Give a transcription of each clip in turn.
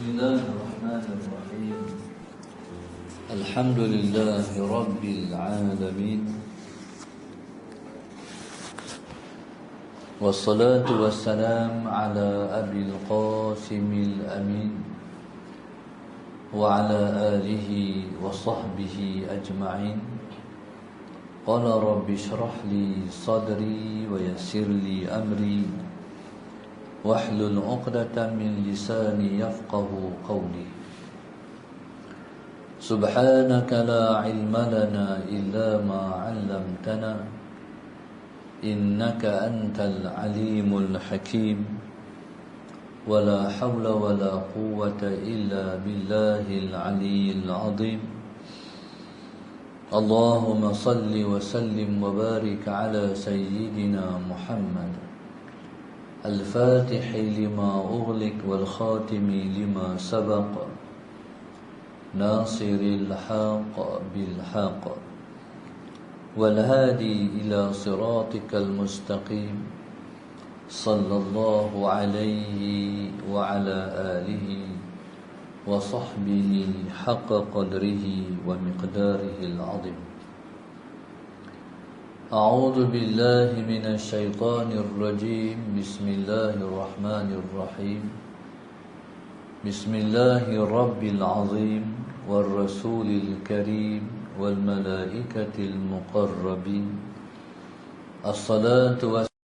الله الرحمن الرحيم. الحمد لله رب العالمين، والصلاة والسلام على أبي القاسم الأمين وعلى آله وصحبه أجمعين. قال رب اشرح لي صدري ويسر لي أمري واحلل عقدة من لساني يفقه قولي. سبحانك لا علم لنا إلا ما علمتنا إنك أنت العليم الحكيم. ولا حول ولا قوة إلا بالله العلي العظيم. اللهم صل وسلم وبارك على سيدنا محمد الفاتح لما أغلق والخاتم لما سبق ناصر الحق بالحق والهادي إلى صراطك المستقيم صلى الله عليه وعلى آله وصحبه حق قدره ومقداره العظيم. أعوذ بالله من الشيطان الرجيم. بسم الله الرحمن الرحيم. بسم الله رب العظيم والرسول الكريم والملائكة المقربين. الصلاة والسلام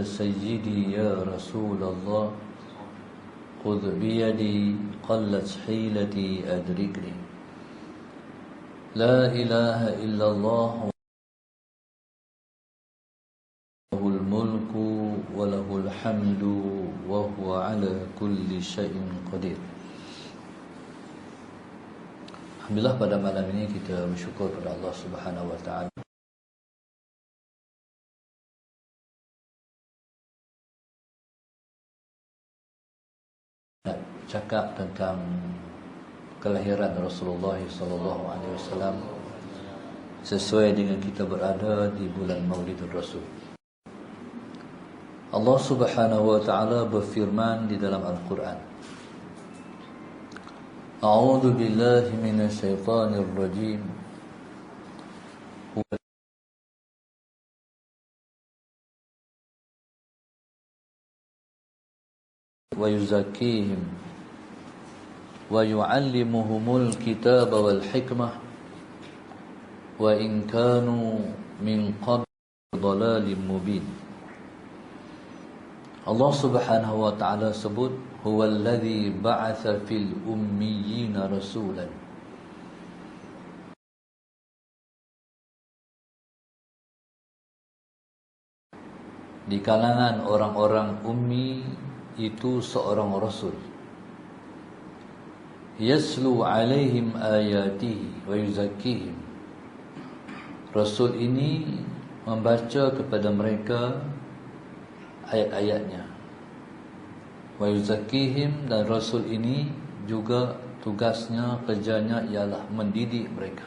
سيدي يا رسول الله خذ بيدي قلت حيلتي أدركني. لا إله إلا الله له الملك وله الحمد وهو على كل شيء قدير. Alhamdulillah, pada malam ini kita bersyukur pada Allah Subhanahu wa taala. Nak cakap tentang kelahiran Rasulullah sallallahu alaihi wasallam sesuai dengan kita berada di bulan Maulidur Rasul. Allah Subhanahu wa taala berfirman di dalam Al-Quran. A'udzu billahi minasy syaithanir rajim. Wa yuzakkihim wa yu'allimuhumul kitaba wal hikmah wa in kanu min qabl dhalalin mubin. Allah Subhanahu wa taala sebut huwallazi ba'atsa fil ummiyina rasulan. Di kalangan orang-orang ummi itu seorang rasul. Yaslu alaihim ayatihi wa yuzakkihim. Rasul ini membaca kepada mereka ayat-ayatnya. Wa yuzakkihim, dan Rasul ini juga tugasnya, kerjanya ialah mendidik mereka.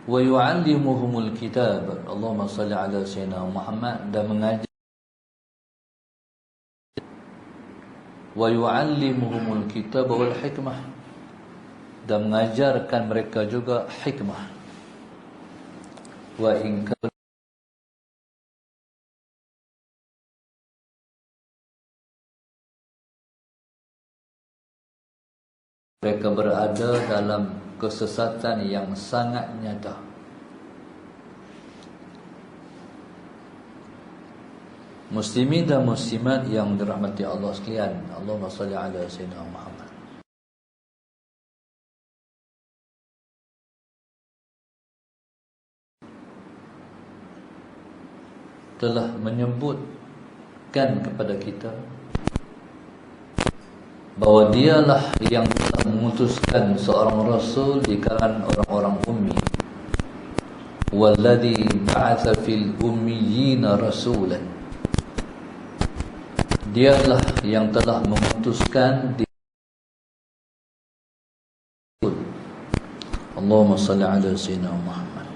Wa yu'allimuhumul kitab. Allahumma salli ala sayyidina Muhammad, dan mengajar. Wa yu'allimuhumul kitab wal hikmah, dan mengajarkan mereka juga hikmah. Wa in kana mereka berada dalam kesesatan yang sangat nyata. Muslimin dan muslimat yang dirahmati Allah sekalian, Allahumma salli ala sayyidina Muhammad. Telah menyebutkan kepada kita bahawa dialah yang telah mengutuskan seorang rasul di kalangan orang-orang ummi. Walladzi ba'atsa fil ummiyina rasulan. Dialah yang telah mengutuskan di Allahumma salli ala sayyidina Muhammad.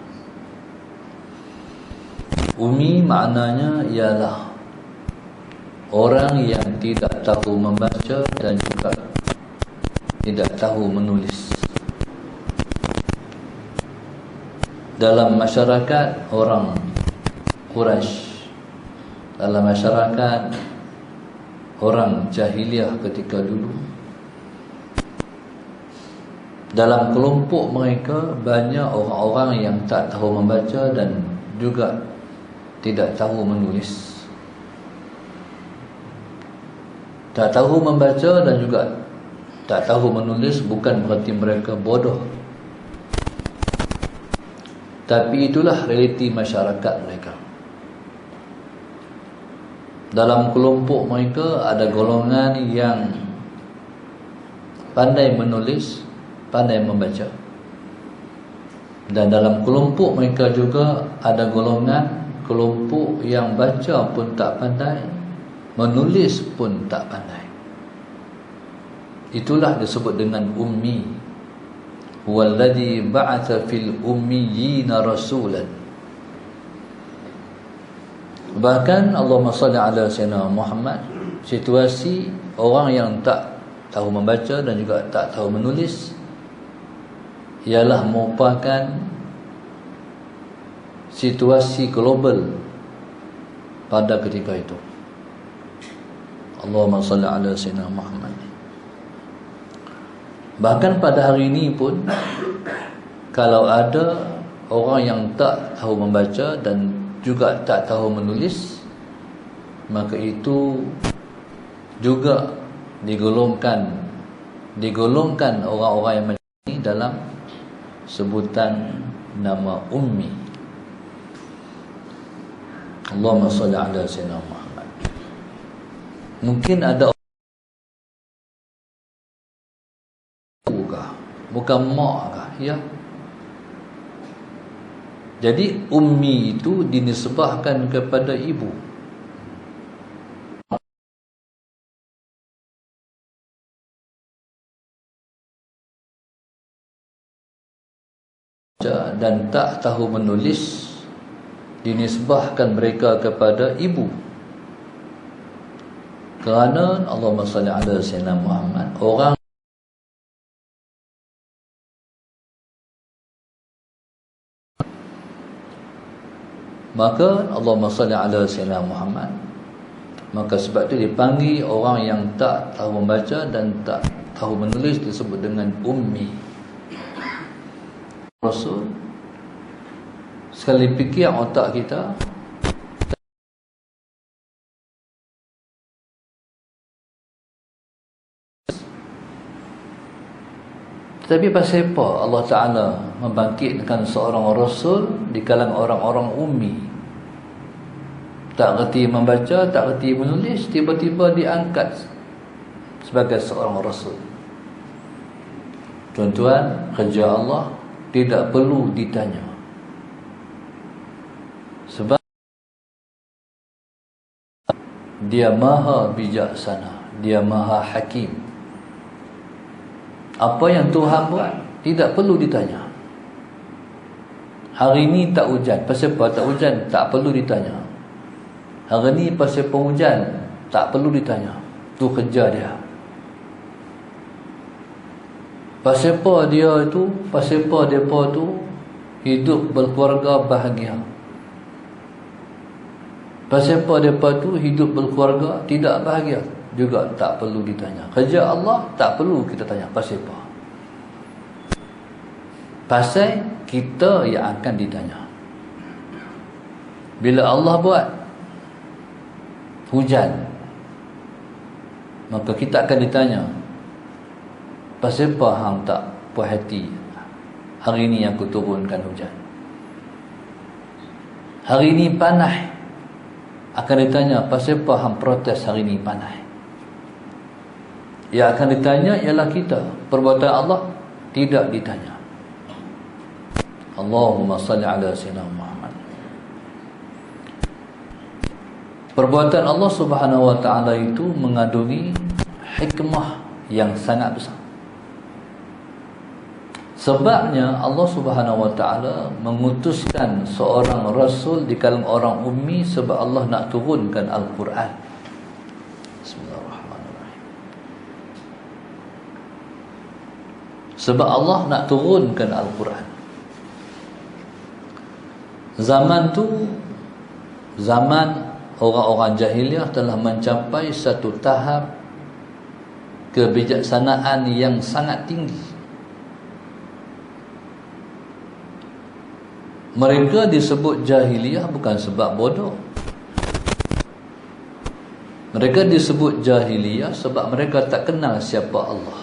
Ummi maknanya ialah orang yang tidak tahu membaca dan juga tidak tahu menulis. Dalam masyarakat orang Quraisy, dalam masyarakat orang jahiliyah ketika dulu, dalam kelompok mereka banyak orang-orang yang tak tahu membaca dan juga tidak tahu menulis. Tak tahu membaca dan juga tak tahu menulis bukan berarti mereka bodoh, tapi itulah realiti masyarakat mereka. Dalam kelompok mereka ada golongan yang pandai menulis, pandai membaca. Dan dalam kelompok mereka juga ada golongan kelompok yang baca pun tak pandai, menulis pun tak pandai. Itulah disebut dengan ummi. Huwallazi ba'atha fil ummiyina rasulan. Bahkan Allahumma salli ala sayyidina Muhammad, situasi orang yang tak tahu membaca dan juga tak tahu menulis ialah merupakan situasi global pada ketika itu. Allahumma salli ala sayyidina Muhammad. Bahkan pada hari ini pun, kalau ada orang yang tak tahu membaca dan juga tak tahu menulis, maka itu juga digolongkan orang-orang yang macam ini dalam sebutan nama ummi. Allahumma salli ala sayyidina Muhammad. Mungkin ada bukan mak kah? Ya. Jadi ummi itu dinisbahkan kepada ibu. Dan tak tahu menulis dinisbahkan mereka kepada ibu. Kerana Allahumma salli ala sayyidina Muhammad, orang maka Allahumma salli ala sayyidina Muhammad, maka sebab itu dipanggil orang yang tak tahu membaca dan tak tahu menulis disebut dengan ummi. Rasul, sekali fikir otak kita, tetapi pasal apa Allah Ta'ala membangkitkan seorang Rasul di kalangan orang-orang ummi, tak reti membaca, tak reti menulis, tiba-tiba diangkat sebagai seorang Rasul? Tuan-tuan, kerja Allah tidak perlu ditanya, sebab Dia maha bijaksana, Dia maha hakim. Apa yang Tuhan buat tidak perlu ditanya. Hari ini tak hujan, pasal apa tak hujan? Tak perlu ditanya. Hari ini pasal penghujan, tak perlu ditanya. Tu kerja Dia. Pasal apa dia itu, pasal apa mereka tu hidup berkeluarga bahagia. Pasal apa mereka tu hidup berkeluarga tidak bahagia, juga tak perlu ditanya. Kerja Allah tak perlu kita tanya pasal apa. Pasal kita yang akan ditanya. Bila Allah buat hujan, maka kita akan ditanya, pasal apa hang tak puas hati hari ini aku turunkan hujan? Hari ini panas, akan ditanya, pasal apa hang protes hari ini panas? Yang akan ditanya ialah kita. Perbuatan Allah tidak ditanya. Allahumma salli ala sayyidina Muhammad. Perbuatan Allah Subhanahu wa ta'ala itu mengandungi hikmah yang sangat besar. Sebabnya Allah Subhanahu wa ta'ala mengutuskan seorang Rasul di kalangan orang ummi, sebab Allah nak turunkan Al-Quran. Sebab Allah nak turunkan Al-Quran. Zaman tu, zaman orang-orang jahiliah telah mencapai satu tahap kebijaksanaan yang sangat tinggi. Mereka disebut jahiliyah bukan sebab bodoh. Mereka disebut jahiliyah sebab mereka tak kenal siapa Allah.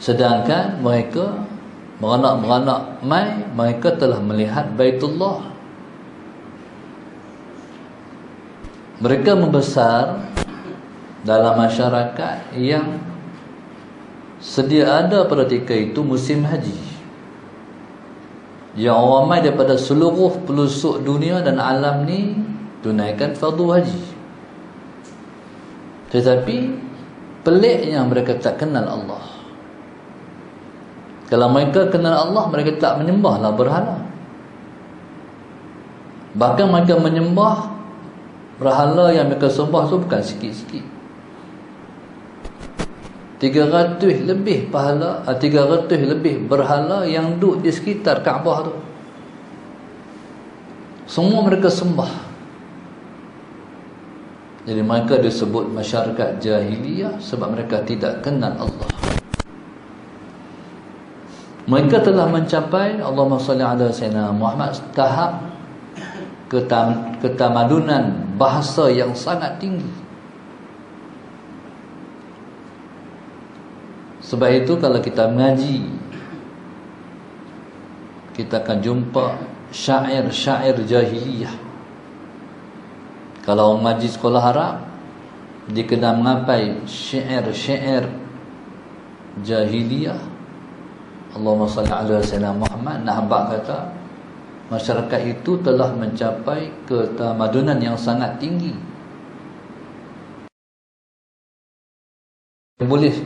Sedangkan mereka beranak-beranak mereka telah melihat Baitullah. Mereka membesar dalam masyarakat yang sedia ada pada ketika itu musim haji, yang ramai daripada seluruh pelosok dunia dan alam ni tunaikan fardu haji. Tetapi peliknya mereka tak kenal Allah. Kalau mereka kenal Allah, mereka tak menyembahlah berhala. Bahkan mereka menyembah berhala yang mereka sembah tu bukan sikit-sikit. 300 lebih berhala yang duduk di sekitar Kaabah tu. Semua mereka sembah. Jadi mereka disebut masyarakat jahiliyah sebab mereka tidak kenal Allah. Mereka telah mencapai, Allahumma salli ala sayyidina Muhammad, tahap ketamadunan bahasa yang sangat tinggi. Sebab itu kalau kita mengaji, kita akan jumpa syair-syair jahiliyah. Kalau orang mengaji sekolah Arab, dia kena mengapai syair-syair jahiliyah. Allahumma salli ala sayyidina Muhammad. Nahbak kata masyarakat itu telah mencapai ketamadunan yang sangat tinggi. Boleh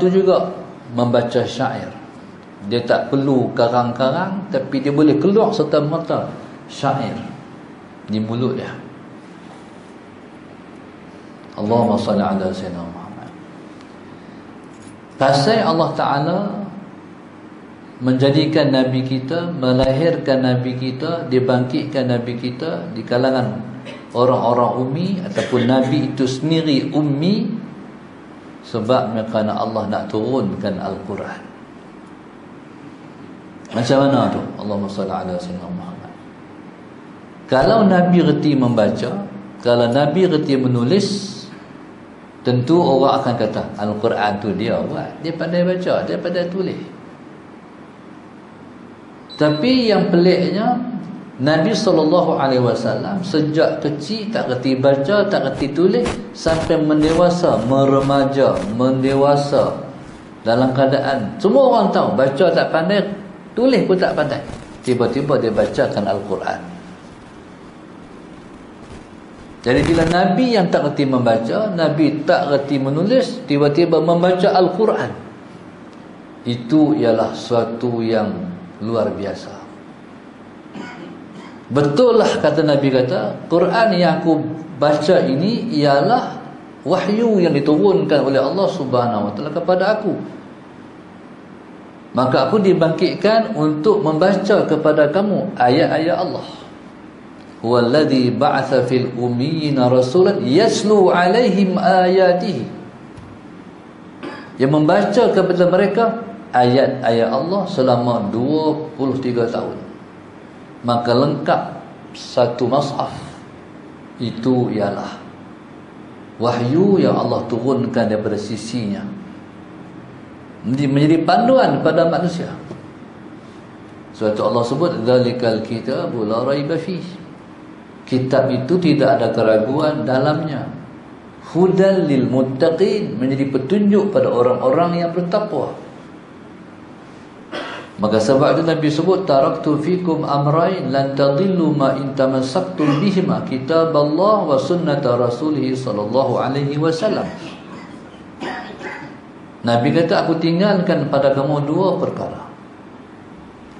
tu juga membaca syair. Dia tak perlu karang-karang, tapi dia boleh keluar serta-merta syair di mulut dia. Allahumma salli ala sayyidina Muhammad. Pasal Allah Ta'ala menjadikan Nabi kita, melahirkan Nabi kita, dibangkitkan Nabi kita di kalangan orang-orang ummi, ataupun Nabi itu sendiri ummi, sebab kerana Allah nak turunkan Al-Quran. Macam mana tu? Allahumma salli ala sayyidina Muhammad. Kalau Nabi reti membaca, kalau Nabi reti menulis, tentu orang akan kata Al-Quran tu dia buat, dia pandai baca, dia pandai tulis. Tapi yang peliknya, Nabi SAW sejak kecil tak reti baca, tak reti tulis, sampai mendewasa, mendewasa dalam keadaan semua orang tahu baca tak pandai, tulis pun tak pandai, tiba-tiba dia bacakan Al-Quran. Jadi bila Nabi yang tak reti membaca, Nabi tak reti menulis, tiba-tiba membaca Al-Quran, itu ialah suatu yang luar biasa. Betul lah kata Nabi kata, Quran yang aku baca ini ialah wahyu yang diturunkan oleh Allah Subhanahu Wa Taala kepada aku. Maka aku dibangkitkan untuk membaca kepada kamu ayat-ayat Allah. Huwallazi ba'atsa fil ummiyina rasulan yaslu 'alaihim ayatihi. Yang membaca kepada mereka ayat-ayat Allah selama 23 tahun. Maka lengkap satu mushaf itu ialah wahyu yang Allah turunkan daripada sisinya, menjadi panduan kepada manusia. Sebab itu Allah sebut dzalikal kitabu la raiba fihi. Kitab itu tidak ada keraguan dalamnya. Hudal lil muttaqin, menjadi petunjuk pada orang-orang yang bertakwa. Maka sebab itu Nabi sebut taraktu fikum amrain lan tadillu ma in tamassaktum bihima, kitaballah wa sunnata rasulih sallallahu alaihi wasallam. Nabi kata, aku tinggalkan pada kamu dua perkara.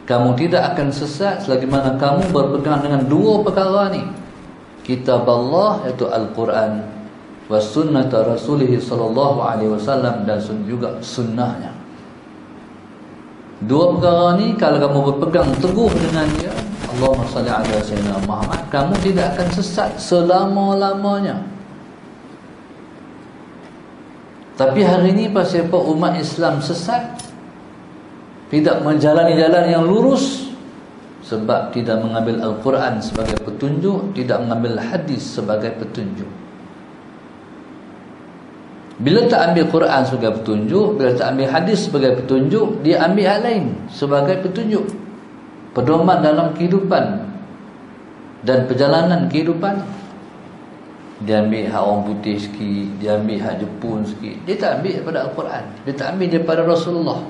Kamu tidak akan sesat selagi mana kamu berpegang dengan dua perkara ni. Kitab Allah iaitu Al-Quran, wa sunnata rasulih sallallahu alaihi wasallam, dan juga sunnahnya. Dua perkara ni kalau kamu berpegang teguh dengan dia, Allahumma salli ala sayyidina Muhammad, kamu tidak akan sesat selama-lamanya. Tapi hari ini pasal apa umat Islam sesat, tidak menjalani jalan yang lurus? Sebab tidak mengambil Al-Quran sebagai petunjuk, tidak mengambil hadis sebagai petunjuk. Bila tak ambil Quran sebagai petunjuk, bila tak ambil hadis sebagai petunjuk, dia ambil hal lain sebagai petunjuk, pedoman dalam kehidupan dan perjalanan kehidupan. Dia ambil hak orang putih sikit, dia ambil hak Jepun sikit, dia tak ambil daripada Al-Quran, dia tak ambil daripada Rasulullah.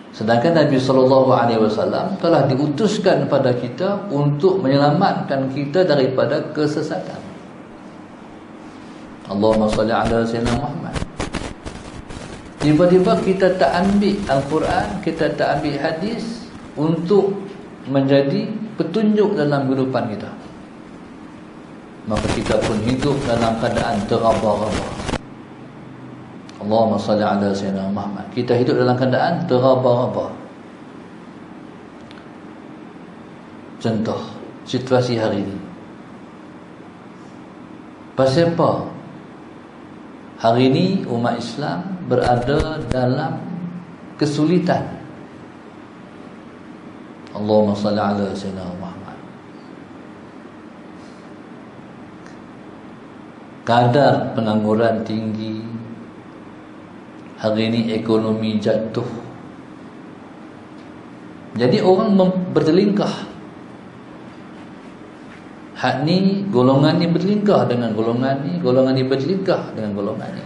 Sedangkan Nabi SAW telah diutuskan kepada kita untuk menyelamatkan kita daripada kesesatan. Allahumma salli ala sayyidina Muhammad. Tiba-tiba kita tak ambil Al-Quran, kita tak ambil hadis untuk menjadi petunjuk dalam kehidupan kita, maka kita pun hidup dalam keadaan teraba-raba. Allahumma salli ala sayyidina Muhammad. Kita hidup dalam keadaan teraba-raba. Contoh situasi hari ini. Pasal apa? Hari ini umat Islam berada dalam kesulitan. Allahumma salli ala sayyidina Muhammad. Kadar pengangguran tinggi. Hari ini ekonomi jatuh. Jadi orang bertelingkah. Hak ni, golongan ni bertelingkah dengan golongan ni, golongan ni bertelingkah dengan golongan ni.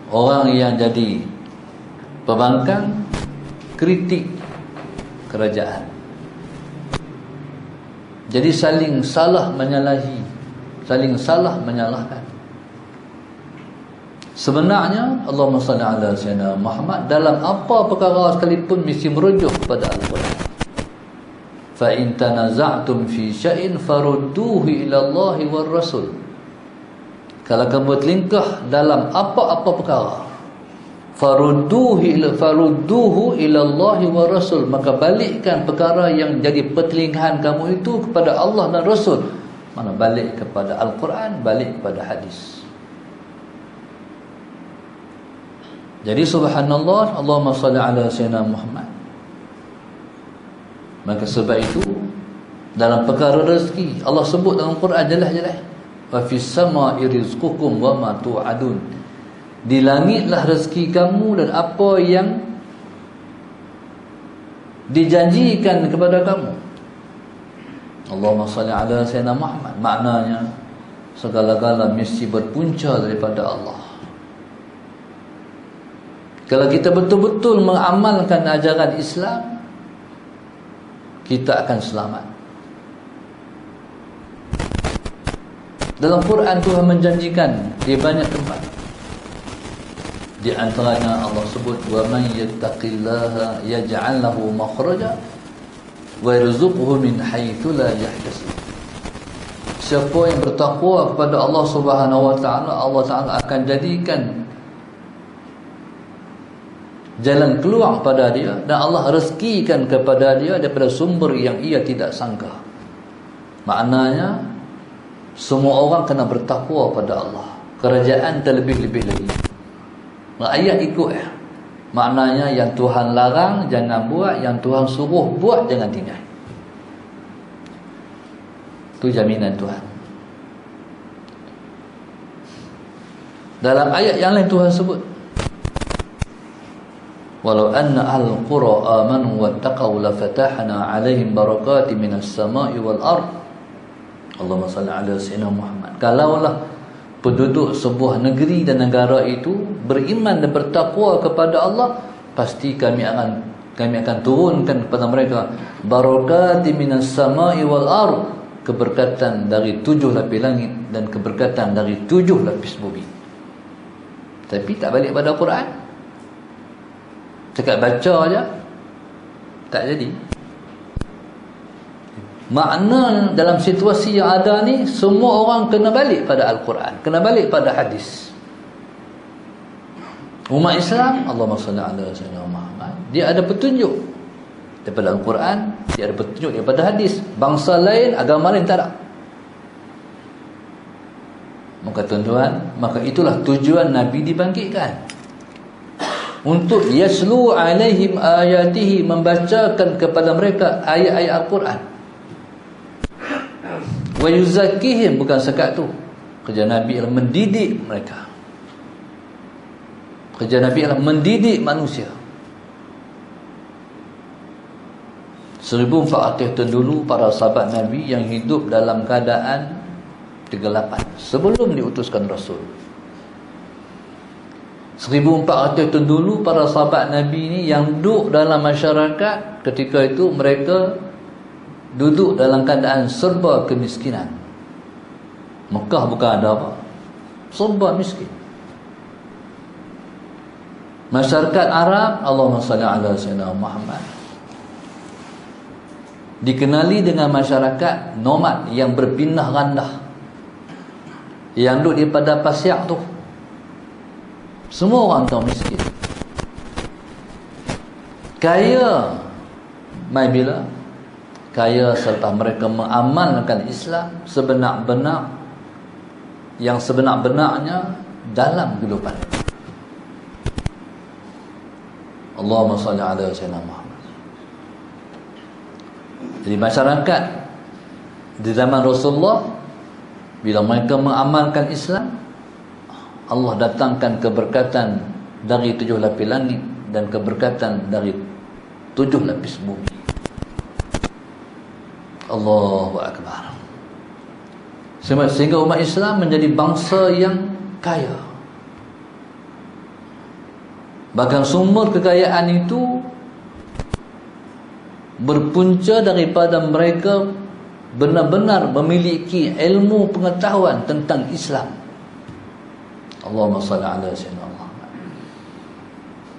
Orang yang jadi pembangkang kritik kerajaan. Jadi saling salah menyalahi, saling salah menyalahkan. Sebenarnya Allahumma salli ala sayyidina Muhammad dalam apa perkara sekalipun mesti merujuk kepada Al-Quran. Fa in tanaza'tum fi syai'in farudduhu ila Allah war Rasul. Kalau kamu bertelingkah dalam apa-apa perkara, farudduhu ila Allah war Rasul, maka balikkan perkara yang jadi pertelingkahan kamu itu kepada Allah dan Rasul. Mana balik kepada Al-Quran, balik kepada hadis. Jadi subhanallah, Allahumma salli ala sayyidina Muhammad. Maka sebab itu dalam perkara rezeki Allah sebut dalam Quran jelas-jelas, wa fis sama'i rizqukum wa ma tu'adun. Di langitlah rezeki kamu dan apa yang dijanjikan kepada kamu. Allahumma salli ala sayyidina Muhammad. Maknanya segala-gala mesti berpunca daripada Allah. Kalau kita betul-betul mengamalkan ajaran Islam, kita akan selamat. Dalam Quran Tuhan menjanjikan di banyak tempat. Di antaranya Allah sebut, wa man yattaqillaha yaj'al lahu makhraja wa yarzuqhu min haitsu la yahtasib. Siapa yang bertakwa kepada Allah Subhanahu wa taala, Allah Taala akan jadikan jalan keluar pada dia, dan Allah rezekikan kepada dia daripada sumber yang ia tidak sangka. Maknanya semua orang kena bertakwa pada Allah. Kerajaan terlebih-lebih lagi. Ayat ikut maknanya yang Tuhan larang jangan buat, yang Tuhan suruh buat jangan tinggal. Itu jaminan Tuhan. Dalam ayat yang lain Tuhan sebut, walau anna ahlul qura amanu wattaqau lafatahna 'alaihim barakatin minas sama'i wal ard. Allahumma salli ala sayyidina Muhammad. Kalaulah penduduk sebuah negeri dan negara itu beriman dan bertakwa kepada Allah, pasti kami akan turunkan kepada mereka barakatin minas sama'i wal ard, keberkatan dari 7 lapis langit dan keberkatan dari 7 lapis bumi. Tapi tak balik pada Quran, cakap baca aja, tak jadi. Makna dalam situasi yang ada ni, semua orang kena balik pada Al-Quran, kena balik pada hadis. Umat Islam, Allahumma salli ala sayyidina Muhammad, dia ada petunjuk daripada Al-Quran, dia ada petunjuk daripada hadis. Bangsa lain, agama lain tak ada. Maka tuan-tuan, maka itulah tujuan Nabi dibangkitkan, untuk yaslu alaihim ayatihi, membacakan kepada mereka ayat-ayat Al-Quran. Wa yuzakkihim, bukan sekat tu. Kerja Nabi adalah mendidik mereka. Kerja Nabi adalah mendidik manusia. 1400 tahun dulu, para sahabat Nabi yang hidup dalam keadaan kegelapan sebelum diutuskan Rasul. 1400 tahun dulu, para sahabat Nabi ni yang duduk dalam masyarakat ketika itu, mereka duduk dalam keadaan serba kemiskinan. Mekah bukan ada apa, serba miskin. Masyarakat Arab, Allahumma salli ala sayyidina Muhammad, dikenali dengan masyarakat nomad yang berpindah randah, yang duduk di pada pasir tu. Semua orang tahu miskin. Kaya mai bila? Kaya serta mereka mengamalkan Islam sebenar-benar, yang sebenar-benarnya dalam kehidupan. Allahumma salli ala sayyidina Muhammad. Jadi masyarakat di zaman Rasulullah, bila mereka mengamalkan Islam, Allah datangkan keberkatan dari 7 lapis langit dan keberkatan dari 7 lapis bumi. Allahu Akbar. Sehingga umat Islam menjadi bangsa yang kaya. Bahkan sumber kekayaan itu berpunca daripada mereka benar-benar memiliki ilmu pengetahuan tentang Islam. Allahumma salli ala sayyidina Muhammad.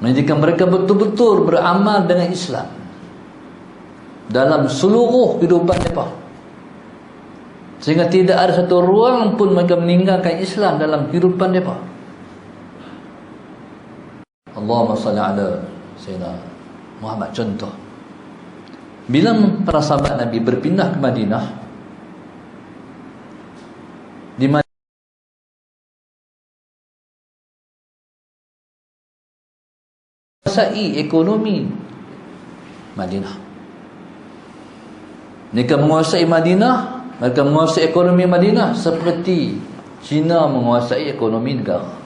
Menjadikan mereka betul-betul beramal dengan Islam dalam seluruh kehidupan mereka, sehingga tidak ada satu ruang pun mereka meninggalkan Islam dalam kehidupan mereka. Allahumma salli ala sayyidina Muhammad. Contoh, bila para sahabat Nabi berpindah ke Madinah, di menguasai ekonomi Madinah. Mereka menguasai Madinah, mereka menguasai ekonomi Madinah seperti China menguasai ekonomi negara.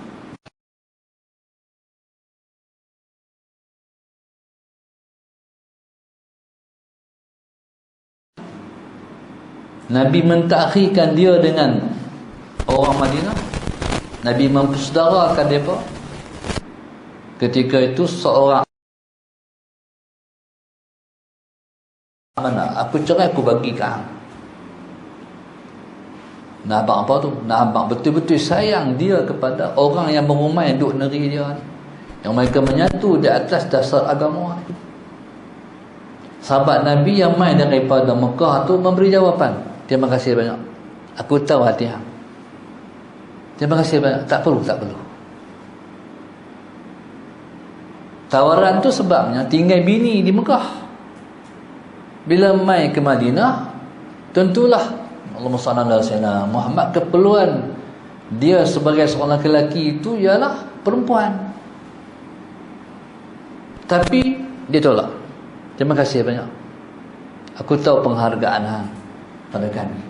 Nabi mentakhirkan dia dengan orang Madinah. Nabi mempersaudarakan mereka. Ketika itu seorang, mana aku cerai, aku bagi kau. Nak abang apa tu? Nak abang betul-betul sayang dia kepada orang yang berumai yang duduk negeri dia ni, yang mereka menyatu di atas dasar agama ni. Sahabat Nabi yang mai daripada Mekah tu memberi jawapan, terima kasih banyak, aku tahu hati hang. Terima kasih banyak, tak perlu. Tawaran tu sebabnya tinggal bini di Mekah. Bila mai ke Madinah, tentulah Allahumma salli ala sayyidina Muhammad, keperluan dia sebagai seorang lelaki itu ialah perempuan. Tapi dia tolak. Terima kasih banyak, aku tahu penghargaan hang pada kami.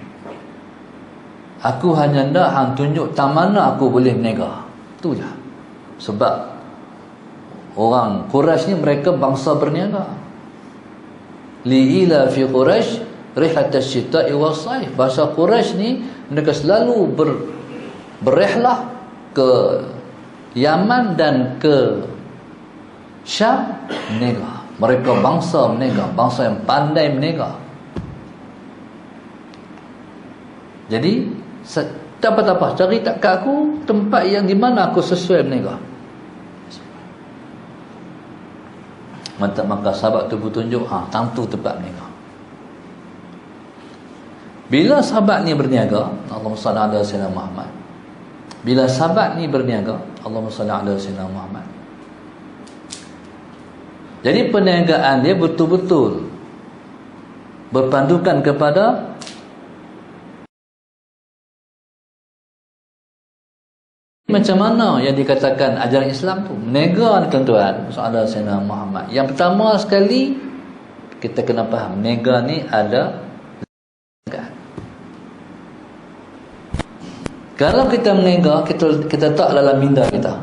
Aku hanya nak hang tunjuk tak mana aku boleh menega. Tu je. Sebab orang Quraisy ni mereka bangsa berniaga. Li'ila fi Quraisy rihat asy-syita'i was-sayf. Bahasa Quraisy ni mereka selalu berrihlah ke Yaman dan ke Syam menega. Mereka bangsa menega, bangsa yang pandai menega. Jadi tak apa-apa, cari tak kat aku tempat yang di mana aku sesuai menega. Maka sahabat tu bertunjuk, tentu tempat menega. Bila sahabat ni berniaga, Allahumma salli ala sayyidina Muhammad. Bila sahabat ni berniaga, Allahumma salli ala sayyidina Muhammad. Jadi perniagaan dia betul-betul berpandukan kepada macam mana yang dikatakan ajaran Islam tu. Berniaga ni tuan-tuan, ala sayyidina Muhammad. Yang pertama sekali kita kena faham, berniaga ni ada zakat. Kalau kita berniaga, kita tak dalam minda kita,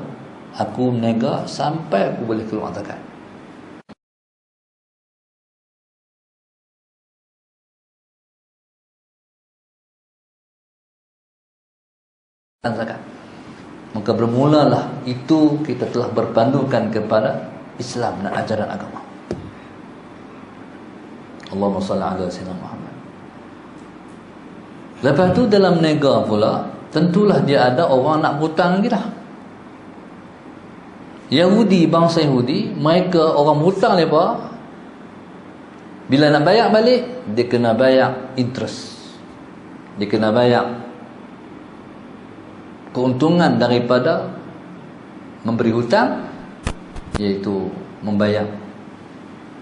aku berniaga sampai aku boleh keluar zakat. Zakat. Maka bermulalah itu kita telah berpandukan kepada Islam dan ajaran agama. Allahumma salli ala sayyidina Muhammad. Lepas tu dalam niaga pula, tentulah dia ada orang nak hutang lagi dah. Yahudi, bangsa Yahudi, mereka orang hutang mereka, bila nak bayar balik, dia kena bayar interest. Dia kena bayar keuntungan daripada memberi hutang, iaitu membayar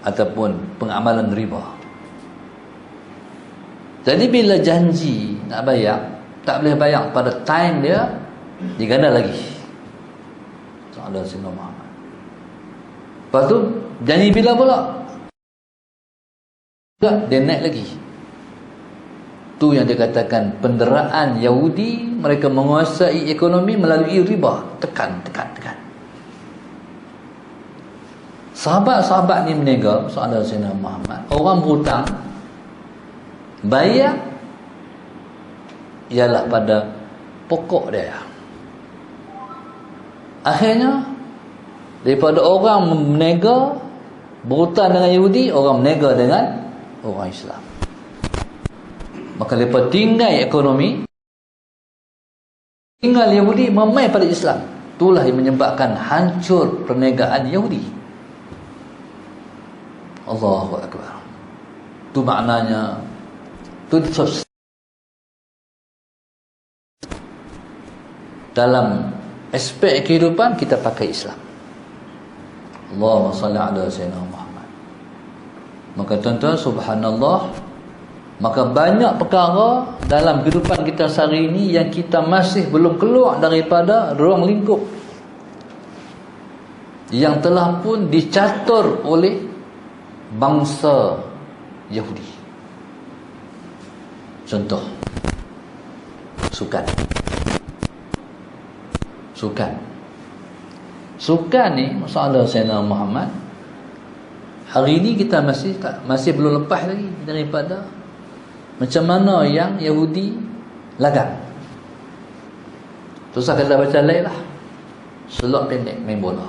ataupun pengamalan riba. Jadi bila janji nak bayar, tak boleh bayar pada time dia, diganda lagi. Sallallahu alaihi wasallam. Lepas tu janji bila pula, dia naik lagi. Tu yang dikatakan penderaan Yahudi, mereka menguasai ekonomi melalui riba. Tekan. Sahabat-sahabat ni berniaga, sallallahu alaihi wasallam Muhammad, orang berhutang, bayar ialah pada pokok dia. Akhirnya daripada orang berniaga berhutang dengan Yahudi, orang berniaga dengan orang Islam. Maka lepas tinggal ekonomi, tinggal Yahudi memai pada Islam. Itulah yang menyebabkan hancur perniagaan Yahudi. Allahu Akbar. Itu maknanya, itu dalam aspek kehidupan kita pakai Islam. Allahumma salli ala sayyidina Muhammad. Maka tuan-tuan, subhanallah, maka banyak perkara dalam kehidupan kita sehari ini yang kita masih belum keluar daripada ruang lingkup yang telah pun dicatur oleh bangsa Yahudi. Contoh, sukan ni, masalah Sayyidina Muhammad, hari ini kita masih belum lepas lagi daripada macam mana yang Yahudi lagang. Terus saya kata baca lain lah, selok pendek main bola,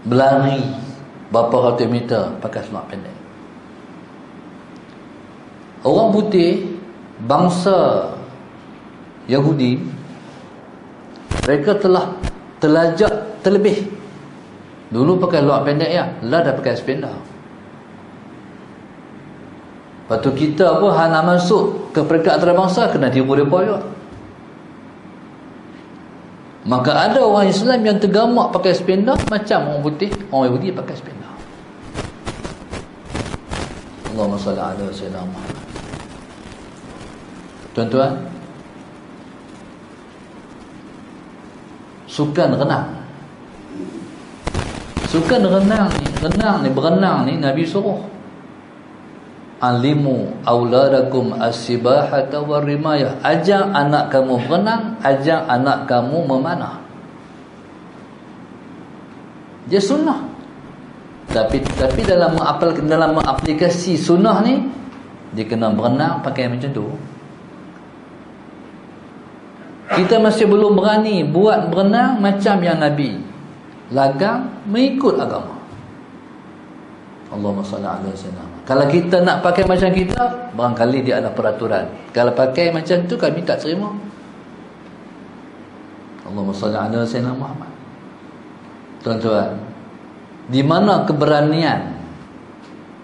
berlari berapa ratus meter pakai selok pendek. Orang putih, bangsa Yahudi, mereka telah terlajak terlebih. Dulu pakai luar pendek ya, lah dah pakai sepeda. Lepas tu kita pun nak masuk ke peringkat antarabangsa, kena tiru mereka juga. Maka ada orang Islam yang tergamak pakai sepeda macam orang putih, orang Yahudi pakai sepeda. Allahumma salli ala sayyidina Muhammad. Tuan-tuan, sukan renang berenang ni Nabi suruh, alimu auladakum as-sibahata war-rimayah, ajar anak kamu berenang, ajar anak kamu memanah. Dia sunnah. Tapi dalam mengaplikasi sunnah ni, dia kena berenang pakai macam tu. Kita masih belum berani buat berenang macam yang Nabi lagang, mengikut agama. Allahumma salli ala sayyidina. Kalau kita nak pakai macam kita, barangkali dia ada peraturan. Kalau pakai macam tu, kami tak terima. Allahumma salli ala sayyidina Muhammad. Tuan-tuan, di mana keberanian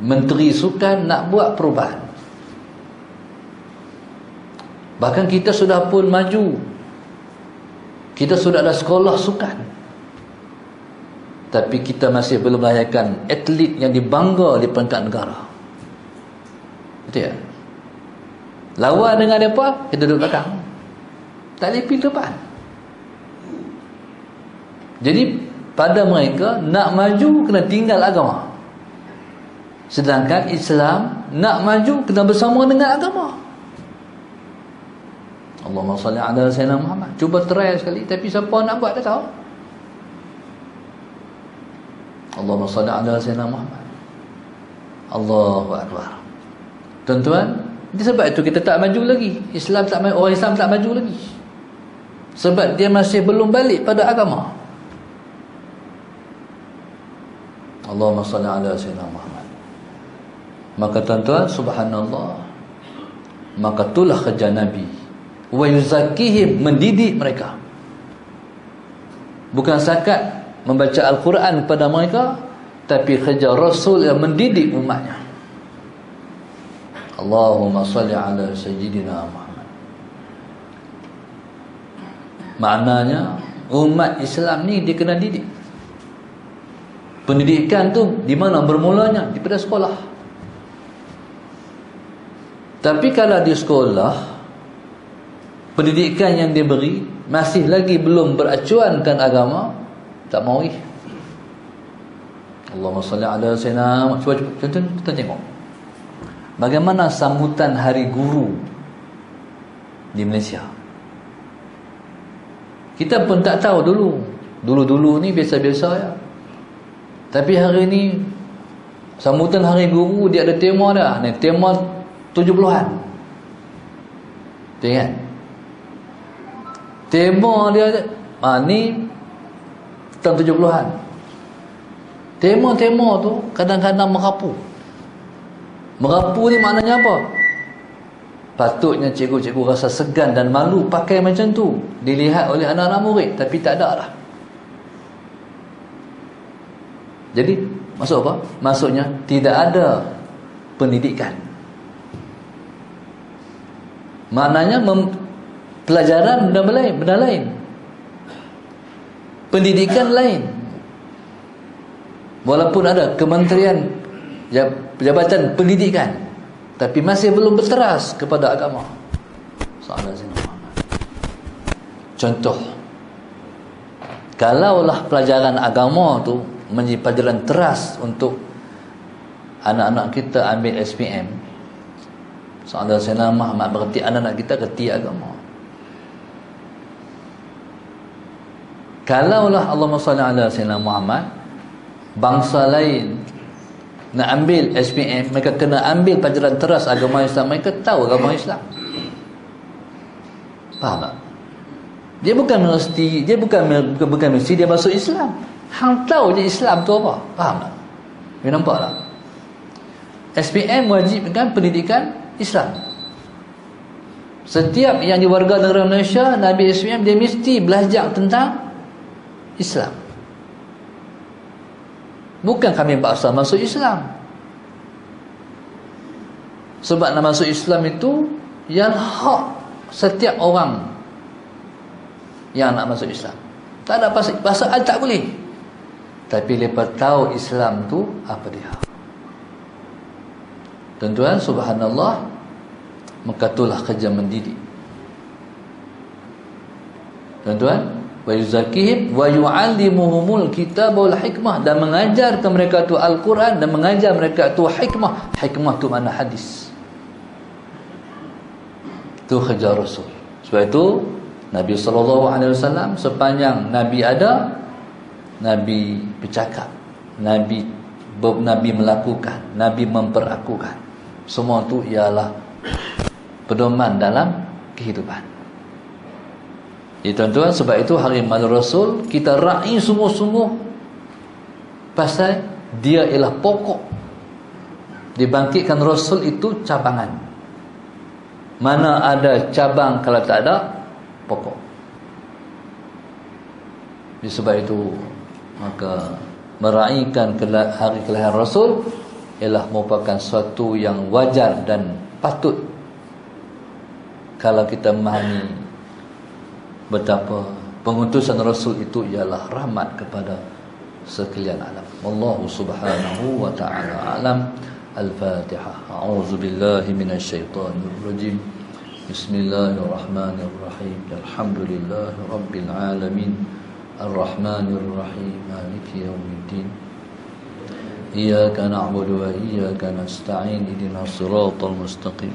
Menteri Sukan nak buat perubahan? Bahkan kita sudah pun maju. Kita sudah ada sekolah sukan. Tapi kita masih belum melahirkan atlet yang dibangga di peringkat negara. Betul ya? Lawan dengan apa? Kita duduk belakang. Tak boleh pergi depan. Jadi pada mereka nak maju kena tinggal agama. Sedangkan Islam nak maju kena bersama dengan agama. Allahumma salli ala sayyidina Muhammad. Cuba try sekali, tapi siapa nak buat tak tahu. Allahumma salli ala sayyidina Muhammad. Allahu akbar. Tuan-tuan, sebab itu kita tak maju lagi. Orang Islam tak maju lagi. Sebab dia masih belum balik pada agama. Allahumma salli ala sayyidina Muhammad. Maka tuan-tuan, subhanallah, maka itulah kerja Nabi. Wa yuzakihim, mendidik mereka. Bukan sakat membaca Al-Quran kepada mereka, tapi kerja Rasul yang mendidik umatnya. Allahumma salli ala sayyidina Muhammad. Maknanya umat Islam ni dia kena didik. Pendidikan tu di mana bermulanya? Daripada sekolah. Tapi kalau di sekolah pendidikan yang diberi masih lagi belum beracuankan agama, tak mau. Allahumma salli ala sayyidina Muhammad. Cuba kita tengok bagaimana sambutan Hari Guru di Malaysia. Kita pun tak tahu dulu. Dulu-dulu ni biasa-biasa ya. Tapi hari ni sambutan Hari Guru dia ada tema dah. Ni tema 70-an. Tengok. Tema dia ni tahun 70-an. Tema-tema tu kadang-kadang merapu. Merapu ni maknanya apa? Patutnya cikgu-cikgu rasa segan dan malu pakai macam tu, dilihat oleh anak-anak murid, tapi tak ada lah. Jadi maksud apa? Maksudnya tidak ada pendidikan. Maknanya pelajaran benda lain, pendidikan lain. Walaupun ada kementerian Jabatan Pendidikan, tapi masih belum berteras kepada agama. Contoh, kalaulah pelajaran agama tu menjadi pelajaran teras untuk anak-anak kita ambil SPM, Saudara Sayyidina Muhammad, berarti anak-anak kita kerti agama. Kalaulah Allahumma salli ala Sayyidina Muhammad, bangsa lain nak ambil SPM, mereka kena ambil pelajaran teras agama Islam. Mereka tahu agama Islam. Faham tak? Dia bukan mesti dia masuk Islam. Hang tahu je Islam tu apa. Faham tak? Dia nampak tak? SPM wajibkan pendidikan Islam. Setiap yang di warga negara Malaysia nak ambil SPM, dia mesti belajar tentang Islam. Bukan kami paksa masuk Islam. Sebab nak masuk Islam itu yang hak setiap orang yang nak masuk Islam. Tak ada pasal tak boleh. Tapi mereka tahu Islam tu apa dia. Tuan-tuan, subhanallah, maka itulah kerja mendidik. Tuan-tuan, wa yuzakihim wa yu'allimuhumul kitab wal hikmah, dan mengajarkan mereka tu Al-Quran dan mengajar mereka tu hikmah. Hikmah tu mana hadis. Itu kerja Rasul. Sebab itu Nabi SAW sepanjang Nabi ada, Nabi bercakap, Nabi melakukan, Nabi memperakukan. Semua tu ialah pedoman dalam kehidupan. Ya tuan-tuan, sebab itu Hari Maulid Rasul kita raih sungguh-sungguh, pasal dia ialah pokok. Dibangkitkan Rasul itu cabangan. Mana ada cabang kalau tak ada pokok. Sebab itu maka meraihkan hari kelahiran Rasul ialah merupakan suatu yang wajar dan patut kalau kita memahami betapa pengutusan Rasul itu ialah rahmat kepada sekalian alam. Wallahu subhanahu wa ta'ala alam. Al-Fatihah. A'udzu billahi minasyaitonir rajim. Bismillahirrahmanirrahim. Alhamdulillahi rabbil alamin. Ar-Rahmanir Rahim. Maliki yaumiddin. Iyyaka na'budu wa iyyaka nasta'in. Ihdinas siratal mustaqim.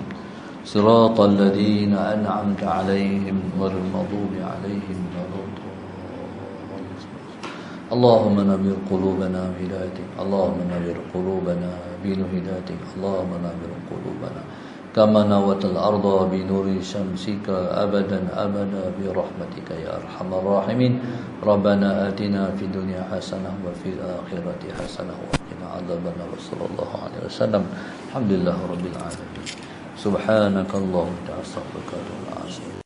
Siratal ladzina an'amta 'alaihim ghairil maghdubi 'alaihim waladdallin. Allahumma nawwir qulubana bi hidayatik. Allahumma nawwir qulubana bi hidayatik. Allahumma nawwir qulubana kama nawatal arda bi nuri syamsika abadan abada bi rahmatika ya arhamar rahimin. Rabbana atina fid dunya hasanah wa fil akhirati hasanah wa qina adzabannar. Sallallahu alaihi wasallam. Alhamdulillahirabbil alamin. Subhanakallahumma wa bihamdika astaghfiruka wa atubu ilaik.